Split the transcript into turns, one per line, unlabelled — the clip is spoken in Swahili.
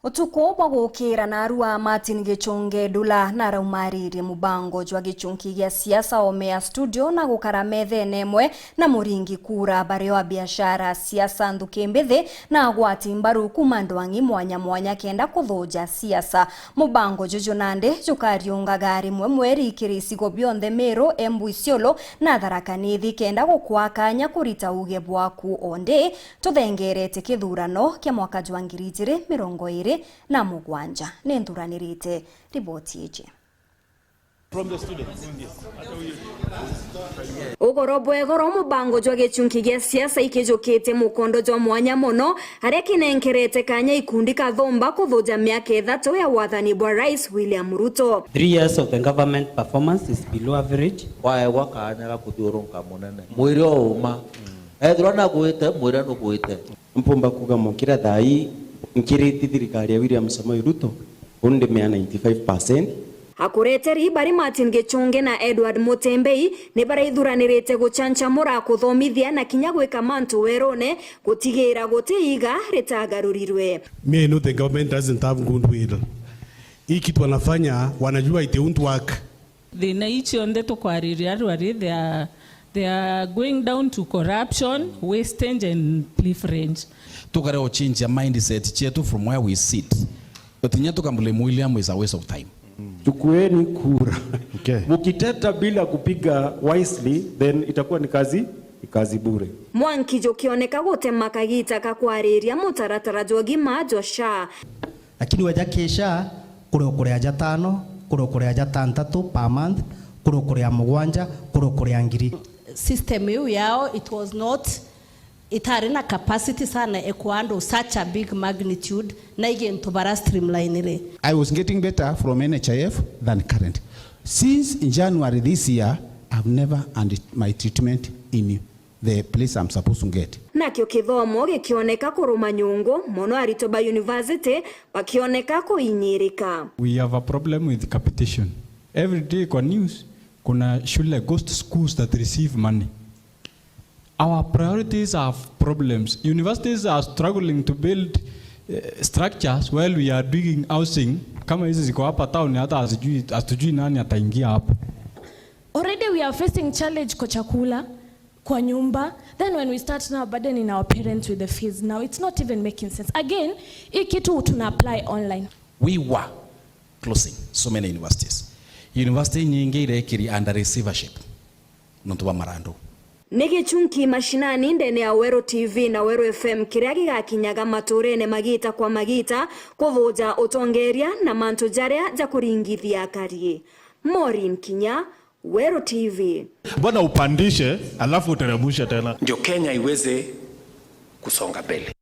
Utuko bwa gukira na arua Martin Gichunge Dula na raumariri mubango jwa gichunki gya siasa omea studio na gukara methene emwe na muringi kura bare wa biashara siasa nthuki mbithi na agwati mbaru kuma ndwangi mwanya mwanya kenda kuthuja siasa. Mubango juju nande jukariunga gari mweri ikirisigo bionthe Meru, Embu, Isiolo na Tharaka Nithi kenda gukwakanya kurita uge bwaku onde tuthengerete kithurano kia mwaka jwa 2020 na mugwanja nenduranirite riboti ije
from the students.
Ugorobwegoro mubango jwa gichunki gya siasa ikijukite mukondo jwa mwanya mono haria kinenkerete kanya ikundi kathomba kuthuja miaka 3 ya wathani bwa Rais William Ruto.
3 years of the government performance is below average.
Wae wakanya kuthurunga munene mwiro uma ethirona gwite mwira no gwite
mpumba kuga mokira thai nkiriti thirikari ya William Samoei Ruto unde mea 95%.
Hakureteri bari Martin Gichunge na Edward Mutembei ni baraithuranirite guchanchamura kuthomithia na kinya gwika mantu werone gutigira gutiiga ritagarurirwe.
Me know the government doesn't have good will. Hii kitu wanafanya wanajua it won't work.
The naichi onde to kwariria rwari they are going down to corruption, wastage and preference.
Tukare change your mindset chetu from where we sit. Otinya tukamblame William is a waste of time.
Tukueni kura.
Okay.
Mukiteta bila kupiga wisely then itakuwa ni kazi bure.
Mwankijo kioneka gutema kagita kakwariria mutaratara jogima josha.
Lakini waja kesha kure aja 5, kure aja 6 per month, kure ya mugwanja, kure ngiri.
System yao it had a capacity sana equando such a big magnitude na igento bara streamline.
I was getting better from NHIF than current. Since in January this year, I've never ended my treatment in the place I'm supposed to get.
Nakio kithomo gikioneka kuruma nyungu mono Aritoba University bakioneka kuinyirika.
We have a problem with capitation. Every day kwa news kuna shule ghost schools that receive money. Our priorities have problems. Universities are struggling to build structures while we are doing housing. Kama hizi ziko hapa town hata asijui nani ataingia hapa.
Already we are facing challenge kwa chakula, kwa nyumba. Then when we start now burdening our parents with the fees, now it's not even making sense. Again, hii kitu tuna apply online.
We were closing so many universities. University nyingi irekiri under receivership. Nontuwa marando.
Nigichunki mashinani ndene ya Wero TV na Wero FM kiria gigakinyaga maturene magita kwa magita kuthuja utongeria na mantu jaria ja kuringithia karie. Maureen Kinya, Wero TV.
Mbona upandishe alafu uteremshe tena?
Ndio Kenya iweze kusonga mbele.